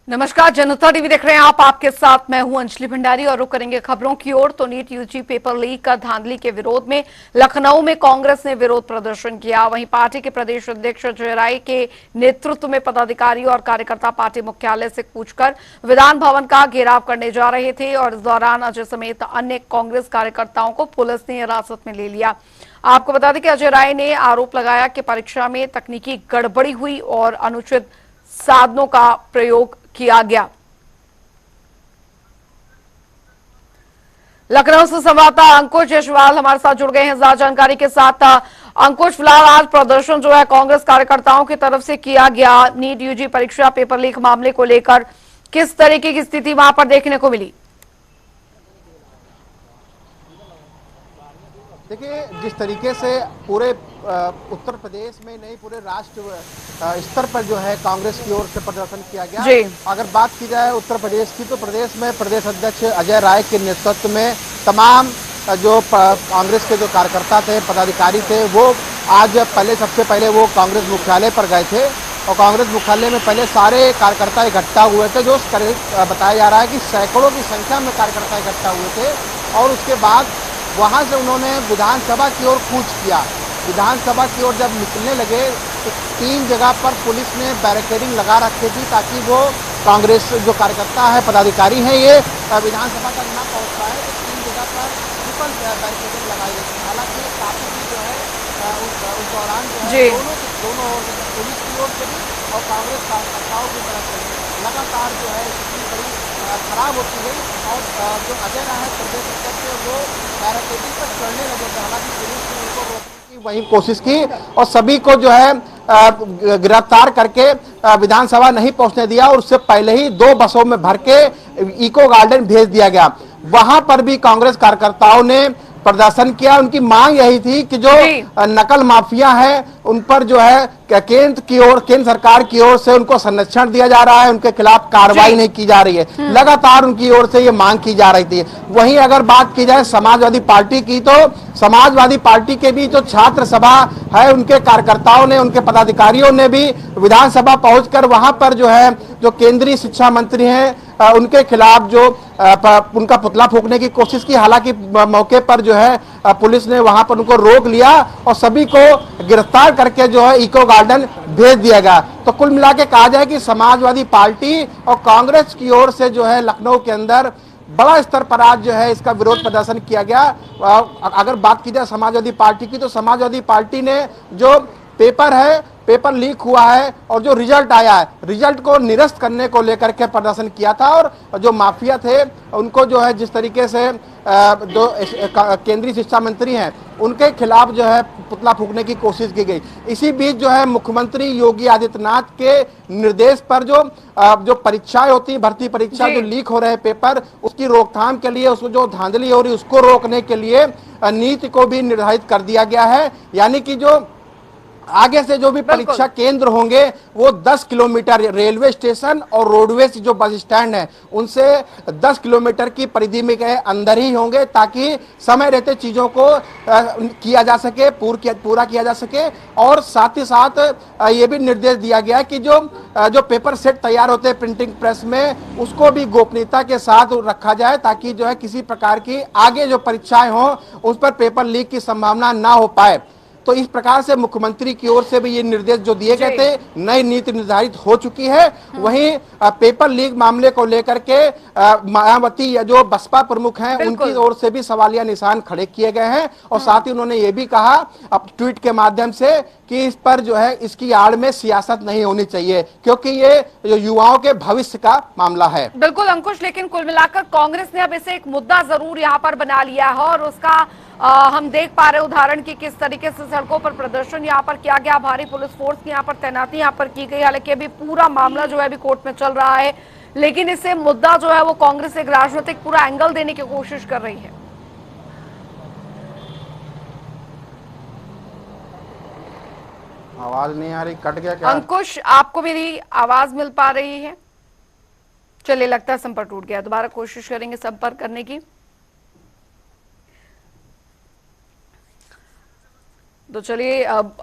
नमस्कार, जनता टीवी देख रहे हैं आप। आपके साथ मैं हूं अंजलि भंडारी और रुक करेंगे खबरों की ओर। तो नीट यूजी पेपर लीक का धांधली के विरोध में लखनऊ में कांग्रेस ने विरोध प्रदर्शन किया। वहीं पार्टी के प्रदेश अध्यक्ष अजय राय के नेतृत्व में पदाधिकारी और कार्यकर्ता पार्टी मुख्यालय से कूच कर विधान भवन का घेराव करने जा रहे थे और इस दौरान अजय समेत अन्य कांग्रेस कार्यकर्ताओं को पुलिस ने हिरासत में ले लिया। आपको बता दें कि अजय राय ने आरोप लगाया कि परीक्षा में तकनीकी गड़बड़ी हुई और अनुचित साधनों का प्रयोग किया गया। लखनऊ से संवाददाता अंकुश जयसवाल हमारे साथ जुड़ गए हैं ज्यादा जानकारी के साथ। अंकुश, फिलहाल आज प्रदर्शन जो है कांग्रेस कार्यकर्ताओं की तरफ से किया गया नीट यूजी परीक्षा पेपर लीक मामले को लेकर, किस तरीके की स्थिति वहां पर देखने को मिली? देखिए, जिस तरीके से पूरे उत्तर प्रदेश में नहीं पूरे राष्ट्र स्तर पर जो है कांग्रेस की ओर से प्रदर्शन किया गया। अगर बात की जाए उत्तर प्रदेश की, तो प्रदेश में प्रदेश अध्यक्ष अजय राय के नेतृत्व में तमाम जो कांग्रेस के जो कार्यकर्ता थे, पदाधिकारी थे, वो आज सबसे पहले वो कांग्रेस मुख्यालय पर गए थे और कांग्रेस मुख्यालय में पहले सारे कार्यकर्ता इकट्ठा हुए थे। जो बताया जा रहा है कि सैकड़ों की संख्या में कार्यकर्ता इकट्ठा हुए थे और उसके बाद वहां से उन्होंने विधानसभा की ओर कूच किया। विधानसभा की ओर जब निकलने लगे तो 3 जगह पर पुलिस ने बैरिकेडिंग लगा रखी थी ताकि वो कांग्रेस जो कार्यकर्ता है, पदाधिकारी हैं, ये विधानसभा तक ना पहुंच पाए। तो 3 जगह पर ट्रिपल बैरिकेडिंग लगाई गई थी। हालांकि काफी जो है उस दौरान जो है दोनों पुलिस की ओर से भी और कांग्रेस कार्यकर्ताओं की तरफ से लगातार जो है स्थिति बड़ी खराब होती गई और जो अजय राय प्रदेश अध्यक्ष वो बैरिकेडिंग पर चढ़ने लगे थे। हालांकि पुलिस ने उनको रोकने की वही कोशिश की और सभी को जो है गिरफ्तार करके विधानसभा नहीं पहुंचने दिया और उससे पहले ही 2 बसों में भर के इको गार्डन भेज दिया गया। वहां पर भी कांग्रेस कार्यकर्ताओं ने प्रदर्शन किया। उनकी मांग यही थी कि जो नकल माफिया है उन पर जो है केंद्र सरकार की ओर से उनको संरक्षण दिया जा रहा है, उनके खिलाफ कार्रवाई नहीं की जा रही है। लगातार उनकी ओर से ये मांग की जा रही थी। वहीं अगर बात की जाए समाजवादी पार्टी की, तो समाजवादी पार्टी के भी जो छात्र सभा है उनके कार्यकर्ताओं ने, उनके पदाधिकारियों ने भी विधानसभा पहुंचकर वहां पर जो है जो केंद्रीय शिक्षा मंत्री हैं उनके खिलाफ जो उनका पुतला फूंकने की कोशिश की। हालांकि मौके पर जो है पुलिस ने वहां पर उनको रोक लिया और सभी को गिरफ्तार करके जो है इको गार्डन भेज दिया गया। तो कुल मिला के कहा जाए कि समाजवादी पार्टी और कांग्रेस की ओर से जो है लखनऊ के अंदर बड़ा स्तर पर आज जो है इसका विरोध प्रदर्शन किया गया। अगर बात की जाए समाजवादी पार्टी की, तो समाजवादी पार्टी ने जो पेपर लीक हुआ है और जो रिजल्ट आया है, रिजल्ट को निरस्त करने को लेकर के प्रदर्शन किया था और जो माफिया थे उनको जो है जिस तरीके से जो केंद्रीय शिक्षा मंत्री हैं उनके खिलाफ जो है पुतला फूंकने की कोशिश की गई। इसी बीच जो है मुख्यमंत्री योगी आदित्यनाथ के निर्देश पर जो परीक्षाएं होती, भर्ती परीक्षा जो लीक हो रहे पेपर, उसकी रोकथाम के लिए, उसको जो धांधली हो रही उसको रोकने के लिए नीति को भी निर्धारित कर दिया गया है। यानी कि जो आगे से जो भी परीक्षा केंद्र होंगे वो 10 किलोमीटर रेलवे स्टेशन और रोडवेज जो बस स्टैंड है उनसे 10 किलोमीटर की परिधि में के अंदर ही होंगे, ताकि समय रहते चीजों को किया जा सके, पूरा किया जा सके। और साथ ही साथ ये भी निर्देश दिया गया कि जो पेपर सेट तैयार होते हैं प्रिंटिंग प्रेस में, उसको भी गोपनीयता के साथ रखा जाए, ताकि जो है किसी प्रकार की आगे जो परीक्षाएं हों उस पर पेपर लीक की संभावना ना हो पाए। तो इस प्रकार से मुख्यमंत्री की ओर से भी ये निर्देश जो दिए गए थे, नई नीति निर्धारित हो चुकी है। वहीं पेपर लीक मामले को लेकर के मायावती या जो बसपा प्रमुख हैं उनकी ओर से भी सवालिया निशान खड़े किए गए हैं और साथ ही उन्होंने ये भी कहा अब ट्वीट के माध्यम से कि इस पर जो है इसकी आड़ में सियासत नहीं होनी चाहिए, क्योंकि ये जो युवाओं के भविष्य का मामला है। बिल्कुल अंकुश, लेकिन कुल मिलाकर कांग्रेस ने अब इसे एक मुद्दा जरूर यहाँ पर बना लिया है और उसका हम देख पा रहे उदाहरण की किस तरीके से सड़कों पर प्रदर्शन यहाँ पर किया गया, भारी पुलिस फोर्स की यहाँ पर तैनाती यहाँ पर की गई। हालांकि अभी पूरा मामला जो है अभी कोर्ट में चल रहा है, लेकिन इसे मुद्दा जो है वो कांग्रेस एक राजनीतिक पूरा एंगल देने की कोशिश कर रही है। आवाज नहीं आ रही, कट गया क्या? अंकुश, आपको मेरी आवाज मिल पा रही है? चलिए, लगता है संपर्क टूट गया, दोबारा कोशिश करेंगे संपर्क करने की। तो चलिए, अब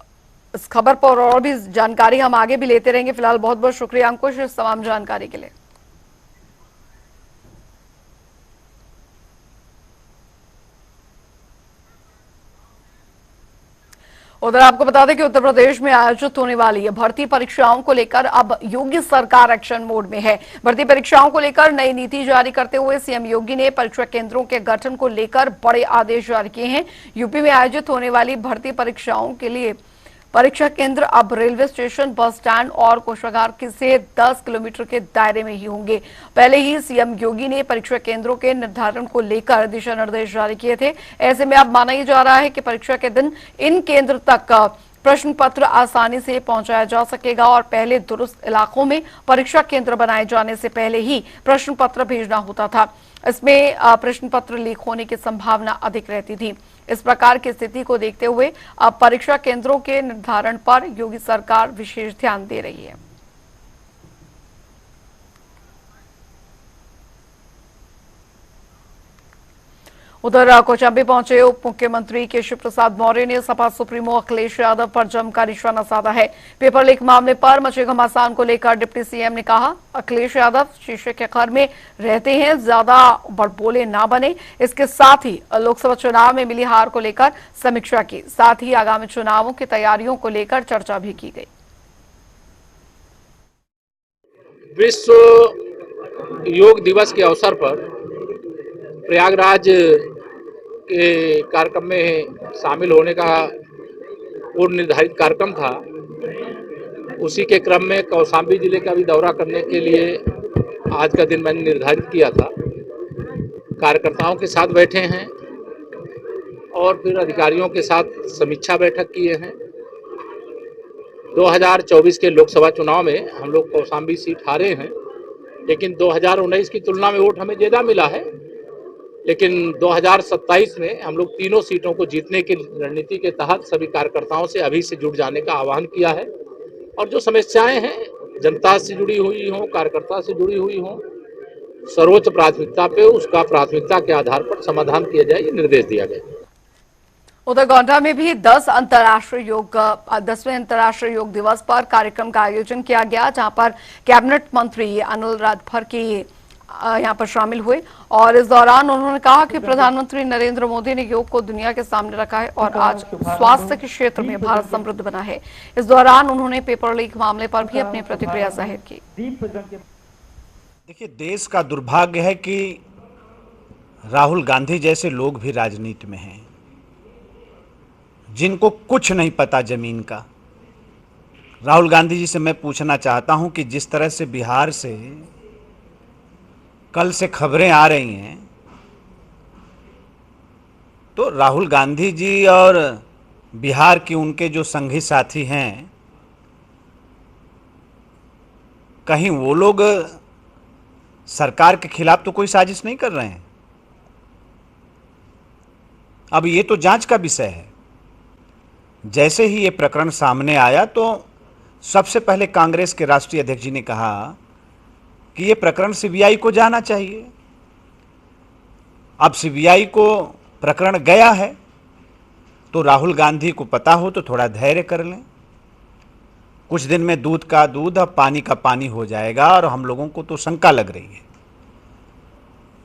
इस खबर पर और भी जानकारी हम आगे भी लेते रहेंगे। फिलहाल बहुत बहुत शुक्रिया अंकुश इस तमाम जानकारी के लिए। उधर आपको बता दें कि उत्तर प्रदेश में आयोजित होने वाली है भर्ती परीक्षाओं को लेकर अब योगी सरकार एक्शन मोड में है। भर्ती परीक्षाओं को लेकर नई नीति जारी करते हुए सीएम योगी ने परीक्षा केंद्रों के गठन को लेकर बड़े आदेश जारी किए हैं। यूपी में आयोजित होने वाली भर्ती परीक्षाओं के लिए परीक्षा केंद्र अब रेलवे स्टेशन, बस स्टैंड और कोषागार से 10 किलोमीटर के दायरे में ही होंगे। पहले ही सीएम योगी ने परीक्षा केंद्रों के निर्धारण को लेकर दिशा निर्देश जारी किए थे। ऐसे में अब माना ही जा रहा है कि परीक्षा के दिन इन केंद्र तक प्रश्न पत्र आसानी से पहुंचाया जा सकेगा और पहले दुरुस्त इलाकों में परीक्षा केंद्र बनाए जाने से पहले ही प्रश्न पत्र भेजना होता था। इसमें प्रश्न पत्र लीक होने की संभावना अधिक रहती थी। इस प्रकार की स्थिति को देखते हुए अब परीक्षा केंद्रों के निर्धारण पर योगी सरकार विशेष ध्यान दे रही है। उधर कौशाम्बी पहुंचे उप मुख्यमंत्री केशव प्रसाद मौर्य ने सपा सुप्रीमो अखिलेश यादव पर जमकर निशाना साधा है। पेपर लीक मामले पर मचे घमासान को लेकर डिप्टी सीएम ने कहा, अखिलेश यादव शीशे के घर में रहते हैं, ज्यादा बड़बोले ना बने। इसके साथ ही लोकसभा चुनाव में मिली हार को लेकर समीक्षा की, साथ ही आगामी चुनावों की तैयारियों को लेकर चर्चा भी की गई। विश्व योग दिवस के अवसर पर प्रयागराज के कार्यक्रम में शामिल होने का पूर्व निर्धारित कार्यक्रम था। उसी के क्रम में कौशाम्बी जिले का भी दौरा करने के लिए आज का दिन मैंने निर्धारित किया था। कार्यकर्ताओं के साथ बैठे हैं और फिर अधिकारियों के साथ समीक्षा बैठक किए हैं। 2024 के लोकसभा चुनाव में हम लोग कौशाम्बी सीट हारे हैं, लेकिन 2019 की तुलना में वोट हमें ज़्यादा मिला है। लेकिन 2027 में हम लोग तीनों सीटों को जीतने की रणनीति के तहत सभी कार्यकर्ताओं से अभी से जुट जाने का आह्वान किया है और जो समस्याएं हैं जनता से जुड़ी हुई हों, कार्यकर्ता से जुड़ी हुई हों, सर्वोच्च प्राथमिकता पे उसका प्राथमिकता के आधार पर समाधान किया जाए, ये निर्देश दिया गया। उधर गोंडा में भी 10वें अंतर्राष्ट्रीय योग दिवस पर कार्यक्रम का आयोजन किया गया, जहां पर कैबिनेट मंत्री अनिल राजभर की यहां पर शामिल हुए और इस दौरान उन्होंने कहा कि प्रधानमंत्री नरेंद्र मोदी ने योग को दुनिया के सामने रखा है और आज स्वास्थ्य के क्षेत्र में भारत समृद्ध बना है। इस दौरान उन्होंने पेपर लीक मामले पर भी अपनी प्रतिक्रिया जाहिर की। देखिए, देश का दुर्भाग्य है कि राहुल गांधी जैसे लोग भी राजनीति में हैं, जिनको कुछ नहीं पता जमीन का। राहुल गांधी जी से मैं पूछना चाहता हूं कि जिस तरह से बिहार से कल से खबरें आ रही हैं, तो राहुल गांधी जी और बिहार के उनके जो संगी साथी हैं, कहीं वो लोग सरकार के खिलाफ तो कोई साजिश नहीं कर रहे हैं। अब ये तो जांच का विषय है। जैसे ही ये प्रकरण सामने आया तो सबसे पहले कांग्रेस के राष्ट्रीय अध्यक्ष जी ने कहा कि ये प्रकरण सीबीआई को जाना चाहिए। अब सीबीआई को प्रकरण गया है तो राहुल गांधी को पता हो तो थोड़ा धैर्य कर लें। कुछ दिन में दूध का दूध और पानी का पानी हो जाएगा और हम लोगों को तो शंका लग रही है।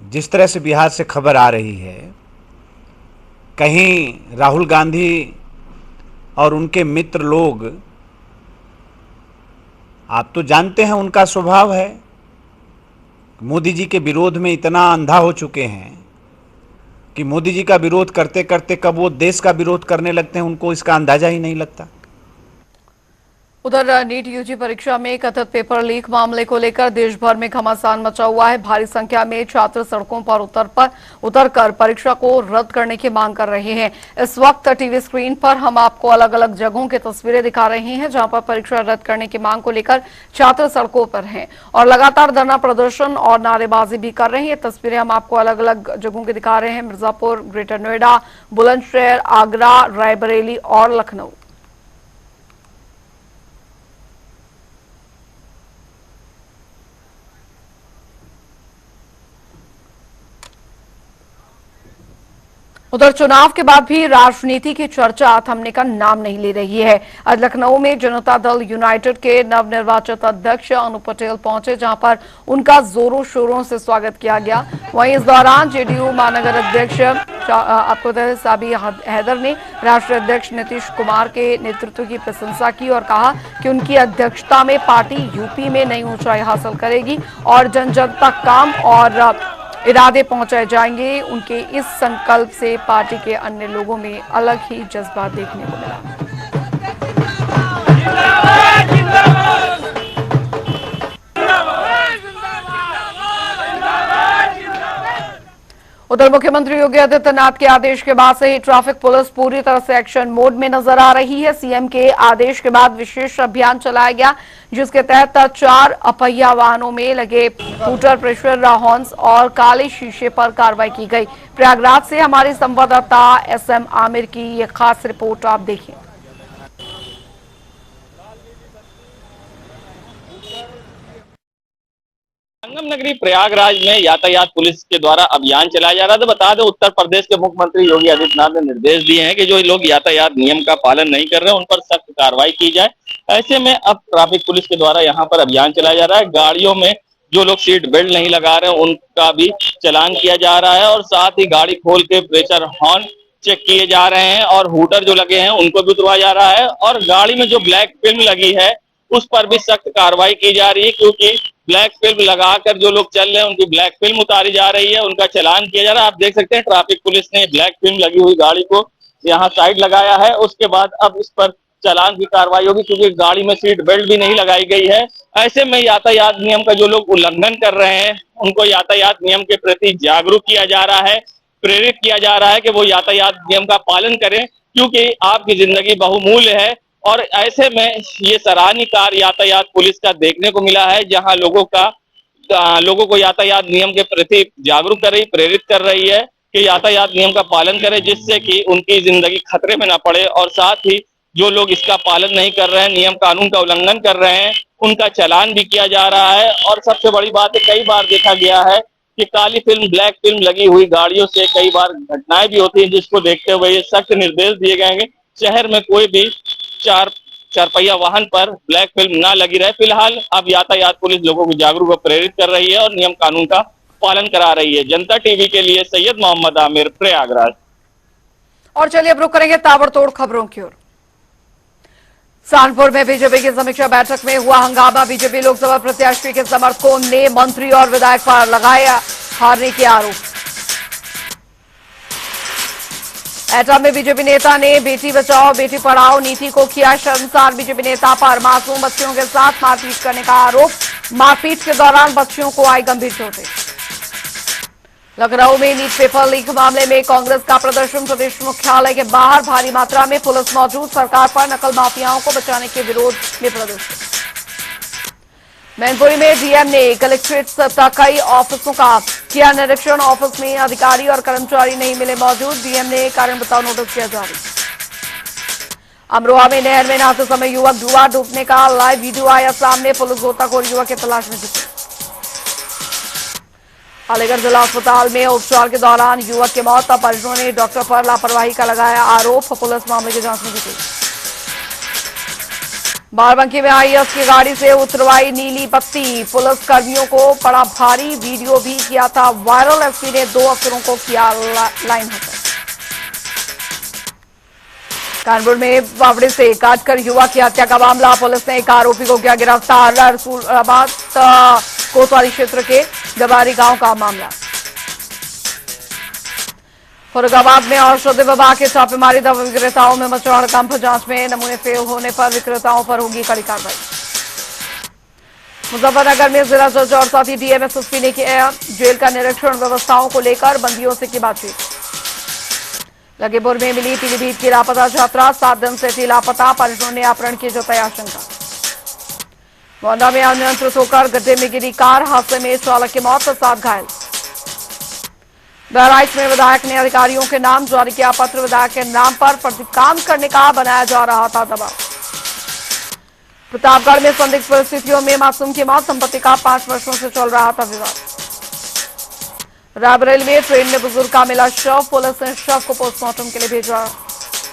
जिस तरह से बिहार से खबर आ रही है, कहीं राहुल गांधी और उनके मित्र लोग, आप तो जानते हैं उनका स्वभाव है, मोदी जी के विरोध में इतना अंधा हो चुके हैं कि मोदी जी का विरोध करते करते कब वो देश का विरोध करने लगते हैं उनको इसका अंदाजा ही नहीं लगता। उधर नीट यूजी परीक्षा में कथित पेपर लीक मामले को लेकर देश भर में घमासान मचा हुआ है। भारी संख्या में छात्र सड़कों पर उतरकर परीक्षा को रद्द करने की मांग कर रहे हैं। इस वक्त टीवी स्क्रीन पर हम आपको अलग अलग जगहों की तस्वीरें दिखा रहे हैं, जहां पर परीक्षा रद्द करने की मांग को लेकर छात्र सड़कों पर हैं और लगातार धरना प्रदर्शन और नारेबाजी भी कर रहे हैं। तस्वीरें हम आपको अलग अलग जगहों की दिखा रहे हैं, मिर्जापुर, ग्रेटर नोएडा, बुलंदशहर, आगरा, रायबरेली और लखनऊ। उधर चुनाव के बाद भी राजनीति की चर्चा थमने का नाम नहीं ले रही है। आज लखनऊ में जनता दल यूनाइटेड के नवनिर्वाचित अध्यक्ष अनु पटेल पहुंचे, जहां पर उनका जोरों शोरों से स्वागत किया गया। वहीं इस दौरान जेडीयू महानगर अध्यक्ष आपको बता दें साबी हैदर ने राष्ट्रीय अध्यक्ष नीतीश कुमार के नेतृत्व की प्रशंसा की और कहा कि उनकी अध्यक्षता में पार्टी यूपी में नई ऊंचाई हासिल करेगी और जन जन तक काम और इरादे पहुंचाए जाएंगे। उनके इस संकल्प से पार्टी के अन्य लोगों में अलग ही जज्बा देखने को मिला। उधर मुख्यमंत्री योगी आदित्यनाथ के आदेश के बाद से ही ट्रैफिक पुलिस पूरी तरह से एक्शन मोड में नजर आ रही है। सीएम के आदेश के बाद विशेष अभियान चलाया गया, जिसके तहत 4 अपहिया वाहनों में लगे हूटर, प्रेशर हॉर्न्स और काले शीशे पर कार्रवाई की गई। प्रयागराज से हमारे संवाददाता एसएम आमिर की ये खास रिपोर्ट आप देखिए। संगम नगरी प्रयागराज में यातायात पुलिस के द्वारा अभियान चलाया जा रहा था। बता दें, उत्तर प्रदेश के मुख्यमंत्री योगी आदित्यनाथ ने निर्देश दिए हैं कि जो लोग यातायात नियम का पालन नहीं कर रहे हैं उन पर सख्त कार्रवाई की जाए। ऐसे में अब ट्रैफिक पुलिस के द्वारा यहाँ पर अभियान चलाया जा रहा है। गाड़ियों में जो लोग सीट बेल्ट नहीं लगा रहे हैं उनका भी चालान किया जा रहा है और साथ ही गाड़ी खोल के प्रेशर हॉर्न चेक किए जा रहे हैं और हूटर जो लगे हैं उनको भी उतरवाया जा रहा है। और गाड़ी में जो ब्लैक फिल्म लगी है उस पर भी सख्त कार्रवाई की जा रही है, क्योंकि ब्लैक फिल्म लगाकर जो लोग चल रहे हैं उनकी ब्लैक फिल्म उतारी जा रही है, उनका चालान किया जा रहा है। आप देख सकते हैं ट्रैफिक पुलिस ने ब्लैक फिल्म लगी हुई गाड़ी को यहाँ साइड लगाया है। उसके बाद अब इस पर चालान की कार्रवाई होगी, क्योंकि गाड़ी में सीट बेल्ट भी नहीं लगाई गई है। ऐसे में यातायात नियम का जो लोग उल्लंघन कर रहे हैं उनको यातायात नियम के प्रति जागरूक किया जा रहा है, प्रेरित किया जा रहा है कि वो यातायात नियम का पालन करें, क्योंकि आपकी जिंदगी बहुमूल्य है। और ऐसे में ये सराहनीय कार्य यातायात पुलिस का देखने को मिला है, जहां लोगों को यातायात नियम के प्रति जागरूक कर रही, प्रेरित कर रही है कि यातायात नियम का पालन करें, जिससे कि उनकी जिंदगी खतरे में ना पड़े। और साथ ही जो लोग इसका पालन नहीं कर रहे हैं, नियम कानून का उल्लंघन कर रहे हैं, उनका चालान भी किया जा रहा है। और सबसे बड़ी बात है, कई बार देखा गया है कि काली फिल्म, ब्लैक फिल्म लगी हुई गाड़ियों से कई बार घटनाएं भी होती हैं, जिसको देखते हुए ये सख्त निर्देश दिए गए हैं शहर में कोई भी चार पहिया वाहन पर ब्लैक फिल्म ना लगी रहे। फिलहाल अब यातायात पुलिस लोगों को जागरूक व प्रेरित कर रही है और नियम कानून का पालन करा रही है। जनता टीवी के लिए सैयद मोहम्मद आमिर, प्रयागराज। और चलिए अब रुक करेंगे ताबड़तोड़ खबरों की ओर। सहारनपुर में बीजेपी की समीक्षा बैठक में हुआ हंगामा। बीजेपी लोकसभा प्रत्याशी के समर्थकों ने मंत्री और विधायक पर लगाया हारने के आरोप। एटा में बीजेपी नेता ने बेटी बचाओ बेटी पढ़ाओ नीति को किया शर्मसार। बीजेपी नेता पर मासूम बच्चियों के साथ मारपीट करने का आरोप। मारपीट के दौरान बच्चियों को आई गंभीर चोटें। लखनऊ में नीट पेपर लीक मामले में कांग्रेस का प्रदर्शन। प्रदेश मुख्यालय के बाहर भारी मात्रा में पुलिस मौजूद। सरकार पर नकल माफियाओं को बचाने के विरोध में प्रदर्शन। मैनपुरी में डीएम ने कलेक्ट्रेट तक कई ऑफिसों का किया निरीक्षण। ऑफिस में अधिकारी और कर्मचारी नहीं मिले मौजूद। डीएम ने कारण बताओ नोटिस किया जारी। अमरोहा में नहर में नहाते समय युवक डूबने का लाइव वीडियो आया सामने। पुलिस गोताखोर युवक की तलाश में जुटी। अलीगढ़ जिला अस्पताल में उपचार के दौरान युवक की मौत। परिजनों ने डॉक्टर पर लापरवाही का लगाया आरोप। पुलिस मामले की जांच में जुटी। बाराबंकी में आईएएस की गाड़ी से उतरवाई नीली बत्ती। पुलिस कर्मियों को पड़ा भारी। वीडियो भी किया था वायरल। एसपी ने 2 अफसरों को किया लाइन हटा। कानपुर में बावड़े से काटकर युवक की हत्या का मामला। पुलिस ने एक आरोपी को किया गिरफ्तार। रसूलाबाद कोतवाली क्षेत्र के डबारी गांव का मामला। फरुखाबाद में औषधि विभाग के छापेमारी। दवा विक्रेताओं में मचा हड़कंप। जांच में नमूने फेल होने पर विक्रेताओं पर होगी कड़ी कार्रवाई। मुजफ्फरनगर में जिला जज और साथी डीएम एसएसपी ने किया जेल का निरीक्षण। व्यवस्थाओं को लेकर बंदियों से की बातचीत। लखीमपुर में मिली पीलीभीत की लापता छात्रा। 7 दिन से थी लापता। परिजनों ने अपहरण की जताई आशंका। गोंडा में अनियंत्रित होकर गड्ढे में गिरी कार। हादसे में चालक की मौत, 7 घायल। बहराइच में विधायक ने अधिकारियों के नाम जारी किया पत्र। विधायक के नाम पर काम करने का बनाया जा रहा था दबाव। प्रतापगढ़ में संदिग्ध परिस्थितियों में मासूम की मौत। संपत्ति का 5 वर्षों से चल रहा था विवाद। रायबरेली में ट्रेन में बुजुर्ग का मिला शव, पुलिस ने शव को पोस्टमार्टम के लिए भेजा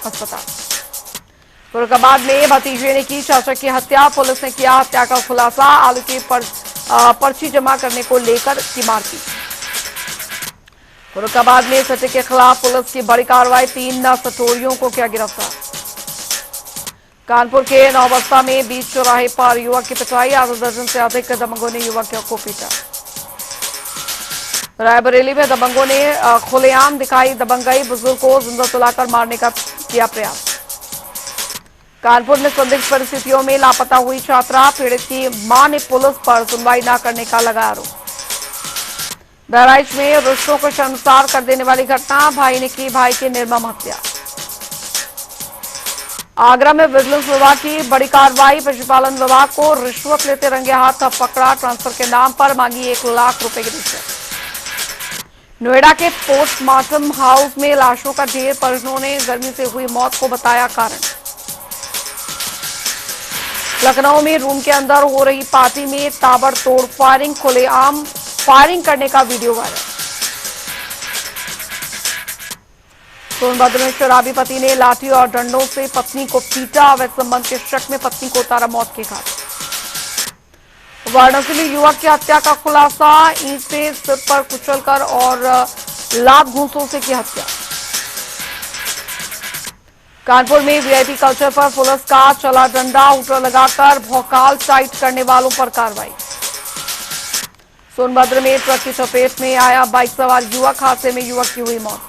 अस्पताल। फरुखाबाद में भतीजे ने की चाचा की हत्या, पुलिस ने किया हत्या का खुलासा, आलू की पर्ची जमा करने को लेकर की मारपीट। फरुखाबाद में सटे के खिलाफ पुलिस की बड़ी कार्रवाई, 3 सटोरियों को किया गिरफ्तार। कानपुर के नौबस्ता में बीच चौराहे पर युवक की पिटाई, आधा दर्जन से अधिक दबंगों ने युवक को पीटा। रायबरेली में दबंगों ने खुलेआम दिखाई दबंगई, बुजुर्ग को जिंदा सुलाकर मारने का किया प्रयास। कानपुर में संदिग्ध परिस्थितियों में लापता हुई छात्रा, पीड़ित की मां ने पुलिस पर सुनवाई न करने का लगाया आरोप। बहराइच में रिश्तों को शर्मसार कर देने वाली घटना, भाई ने की भाई की निर्मम हत्या। आगरा में विजिलेंस विभाग की बड़ी कार्रवाई, पशुपालन विभाग को रिश्वत लेते रंगे हाथ पकड़ा, ट्रांसफर के नाम पर मांगी 1 लाख रुपए की रिश्वत। नोएडा के पोस्टमार्टम हाउस में लाशों का ढेर, परिजनों ने गर्मी से हुई मौत को बताया कारण। लखनऊ में रूम के अंदर हो रही पार्टी में ताबड़तोड़ फायरिंग, खुलेआम फायरिंग करने का वीडियो वायरल। सोनभद्र में शराबी पति ने लाठी और डंडों से पत्नी को पीटा, अवैध संबंध के शक में पत्नी को उतारा मौत के घाट। वाराणसी में युवक की हत्या का खुलासा, ईंट से सिर पर कुचलकर और लात घूंसों से की हत्या। कानपुर में वीआईपी कल्चर पर पुलिस का चला डंडा, ऊपर लगाकर भौकाल टाइट करने वालों पर कार्रवाई। सोनभद्र में ट्रक की चपेट में आया बाइक सवार युवक, हादसे में युवक की हुई मौत।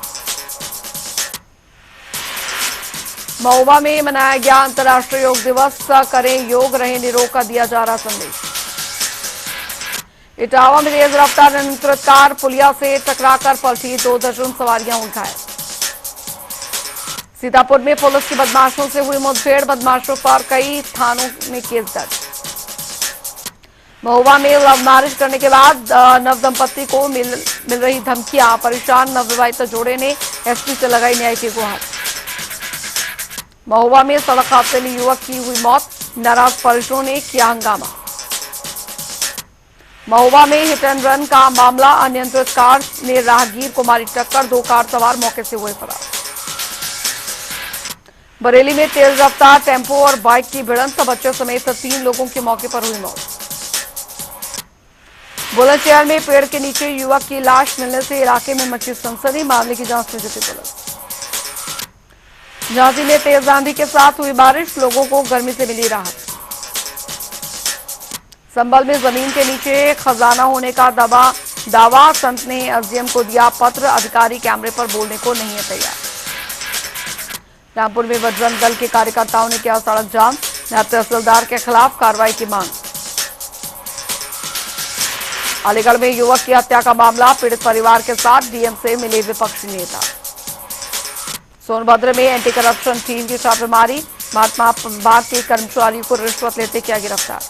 महोबा में मनाया गया अंतर्राष्ट्रीय योग दिवस, करें योग, रहे निरोग का दिया जा रहा संदेश। इटावा में तेज रफ्तार अनियंत्रित कार पुलिया से टकराकर पलटी, 2 दर्जन सवारियां हुई घायल। सीतापुर में पुलिस की बदमाशों से हुई मुठभेड़, बदमाशों पर कई थानों में केस दर्ज। महोबा में लव मैरिज करने के बाद नव दंपत्ति को मिल रही धमकियां, परेशान नवविवाहित जोड़े ने एसपी से लगाई न्याय की गुहार। महोबा में सड़क हादसे में युवक की हुई मौत, नाराज परिजनों ने किया हंगामा। महोबा में हिट एंड रन का मामला, अनियंत्रित कार ने राहगीर को मारी टक्कर, 2 कार सवार मौके से हुए फरार। बरेली में तेज रफ्तार टेम्पो और बाइक की भिड़ंत, बच्चों समेत 3 लोगों की मौके पर हुई मौत। बुलंदशहर में पेड़ के नीचे युवक की लाश मिलने से इलाके में मची सनसनी, मामले की जांच में जुटी पुलिस। झांसी में तेज आंधी के साथ हुई बारिश, लोगों को गर्मी से मिली राहत। संभल में जमीन के नीचे खजाना होने का दावा, संत ने एसडीएम को दिया पत्र, अधिकारी कैमरे पर बोलने को नहीं है तैयार। रामपुर में बजरंग दल के कार्यकर्ताओं ने किया सड़क जाम, नायब तहसीलदार के खिलाफ कार्रवाई की मांग। अलीगढ़ में युवक की हत्या का मामला, पीड़ित परिवार के साथ डीएम से मिले विपक्षी नेता। सोनभद्र में एंटी करप्शन टीम की छापेमारी, महात्मा बाग के कर्मचारियों को रिश्वत लेते किया गिरफ्तार।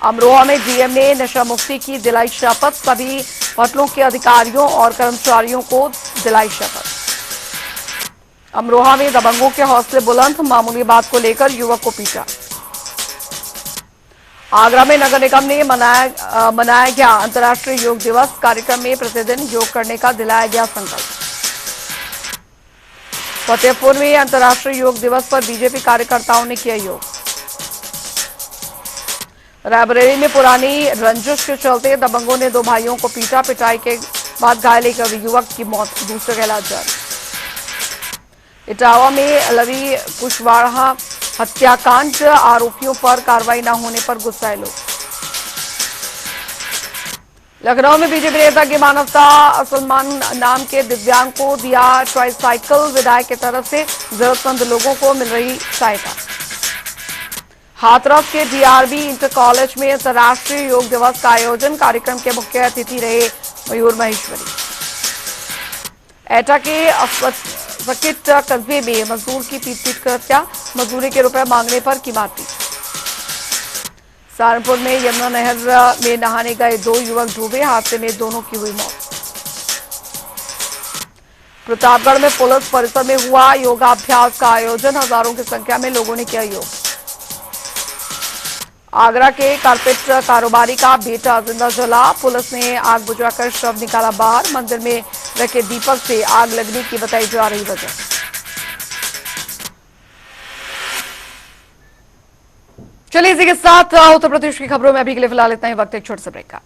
अमरोहा में डीएम ने नशा मुक्ति की दिलाई शपथ, सभी होटलों के अधिकारियों और कर्मचारियों को दिलाई शपथ। अमरोहा में दबंगों के हौसले बुलंद, मामूली बात को लेकर युवक को पीटा। आगरा में नगर निगम ने मनाया गया अंतर्राष्ट्रीय योग दिवस, कार्यक्रम में प्रतिदिन योग करने का दिलाया गया संकल्प। फतेहपुर में अंतर्राष्ट्रीय योग दिवस पर बीजेपी कार्यकर्ताओं ने किया योग। रायबरेली में पुरानी रंजिश के चलते दबंगों ने 2 भाइयों को पीटा, पिटाई के बाद घायल एक युवक की मौत, दूसरे का इलाज जारी। इटावा में लवी कुशवाहा हत्याकांड, आरोपियों पर कार्रवाई न होने पर गुस्साए लोग। लखनऊ में बीजेपी नेता की मानवता सलमान नाम के दिव्यांग को दिया ट्राईसाइकिल, विधायक की तरफ से जरूरतमंद लोगों को मिल रही सहायता। हाथरस के डीआरबी इंटर कॉलेज में अंतर्राष्ट्रीय योग दिवस का आयोजन, कार्यक्रम के मुख्य अतिथि रहे मयूर महेश्वरी। एटा के सकिट कस्बे में मजदूर की पीट कर हत्या, मजदूरी के रुपए मांगने पर की मारपीट। सहारनपुर में यमुना नहर में नहाने गए 2 युवक डूबे, हादसे में दोनों की हुई मौत। प्रतापगढ़ में पुलिस परिसर में हुआ योगाभ्यास का आयोजन, हजारों की संख्या में लोगों ने किया योग। आगरा के कारपेट कारोबारी का बेटा जिंदा जला, पुलिस ने आग बुझाकर शव निकाला बाहर। मंदिर में रखे दीपक से आग लगने की बताई जा रही वजह। चलिए इसी के साथ उत्तर प्रदेश की खबरों में अभी के लिए फिलहाल इतना ही। वक्त एक छोटे से ब्रेक का।